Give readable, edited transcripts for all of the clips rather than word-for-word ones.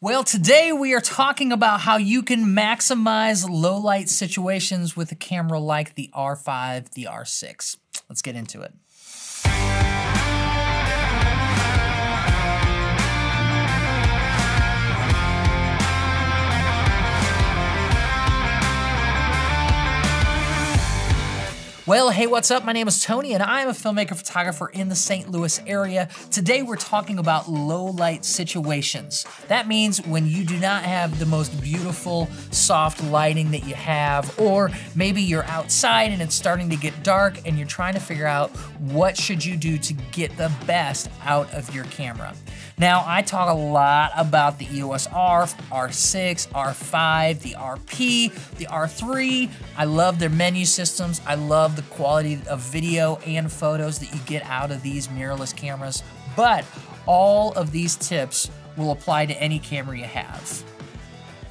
Well, today we are talking about how you can maximize low light situations with a camera like the R5, the R6. Let's get into it. Well, hey, what's up? My name is Tony, and I am a filmmaker photographer in the St. Louis area. Today, we're talking about low light situations. That means when you do not have the most beautiful, soft lighting that you have, or maybe you're outside and it's starting to get dark and you're trying to figure out what should you do to get the best out of your camera. Now, I talk a lot about the EOS R, R6, R5, the RP, the R3. I love their menu systems. I love the quality of video and photos that you get out of these mirrorless cameras. But all of these tips will apply to any camera you have.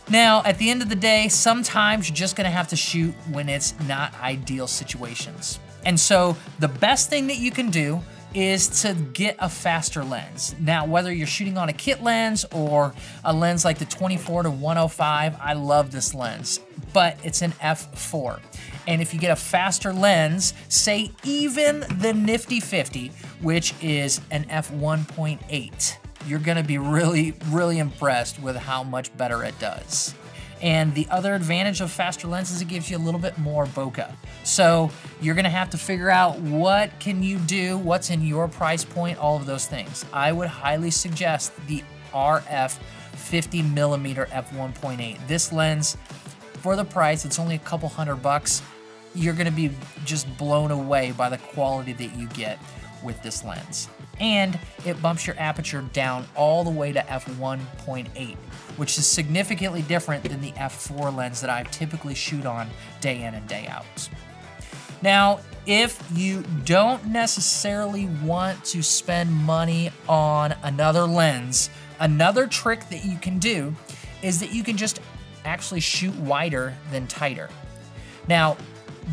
Now, at the end of the day, sometimes you're just gonna have to shoot when it's not ideal situations. And so the best thing that you can do is to get a faster lens. Now, whether you're shooting on a kit lens or a lens like the 24-105, I love this lens, but it's an f4. And if you get a faster lens, say even the nifty 50, which is an f1.8, you're gonna be really impressed with how much better it does. And the other advantage of faster lenses, it gives you a little bit more bokeh. So you're gonna have to figure out what can you do, what's in your price point, all of those things. I would highly suggest the RF 50mm f1.8. This lens, for the price, it's only a couple $100. You're gonna be just blown away by the quality that you get with this lens. And it bumps your aperture down all the way to f1.8, which is significantly different than the f4 lens that I typically shoot on day in and day out. Now, if you don't necessarily want to spend money on another lens, another trick that you can do is that you can just actually shoot wider than tighter. Now,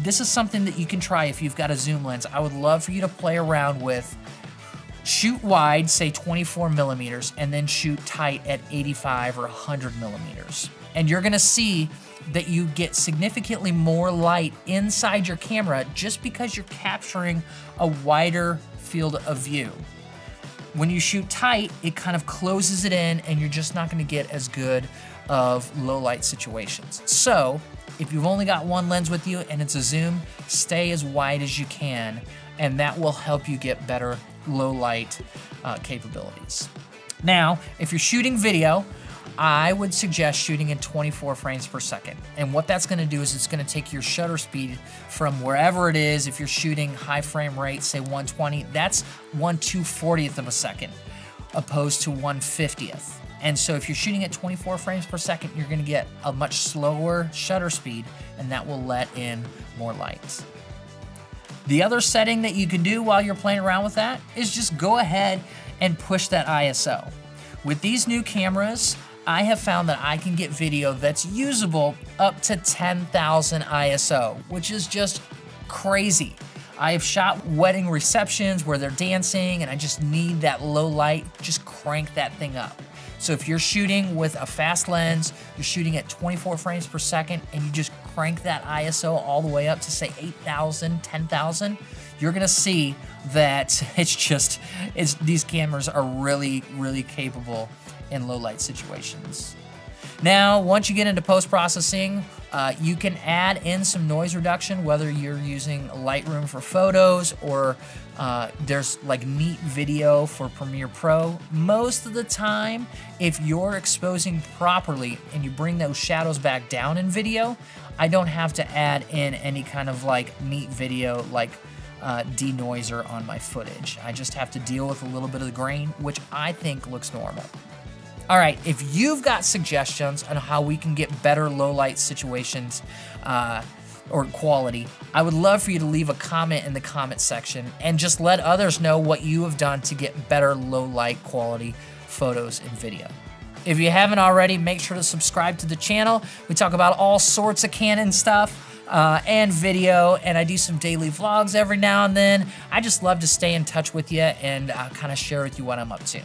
this is something that you can try if you've got a zoom lens. I would love for you to play around with shoot wide, say 24mm, and then shoot tight at 85 or 100mm. And you're gonna see that you get significantly more light inside your camera just because you're capturing a wider field of view. When you shoot tight, it kind of closes it in and you're just not gonna get as good of low light situations. So, if you've only got one lens with you and it's a zoom, stay as wide as you can, and that will help you get better low light capabilities. Now, if you're shooting video, I would suggest shooting in 24 frames per second. And what that's gonna do is it's gonna take your shutter speed from wherever it is. If you're shooting high frame rate, say 120, that's 1/240th of a second, opposed to 1/50th. And so if you're shooting at 24 frames per second, you're gonna get a much slower shutter speed, and that will let in more light. The other setting that you can do while you're playing around with that is just go ahead and push that ISO. With these new cameras, I have found that I can get video that's usable up to 10,000 ISO, which is just crazy. I have shot wedding receptions where they're dancing and I just need that low light, just crank that thing up. So if you're shooting with a fast lens, you're shooting at 24 frames per second, and you just crank that ISO all the way up to say 8,000, 10,000, you're gonna see that these cameras are really capable in low light situations. Now, once you get into post-processing, you can add in some noise reduction, whether you're using Lightroom for photos or there's like Neat Video for Premiere Pro. Most of the time, if you're exposing properly and you bring those shadows back down in video, I don't have to add in any kind of like Neat Video like denoiser on my footage. I just have to deal with a little bit of the grain, which I think looks normal. All right, if you've got suggestions on how we can get better low light situations or quality, I would love for you to leave a comment in the comment section and just let others know what you have done to get better low light quality photos and video. If you haven't already, make sure to subscribe to the channel. We talk about all sorts of Canon stuff and video, and I do some daily vlogs every now and then. I just love to stay in touch with you and kind of share with you what I'm up to.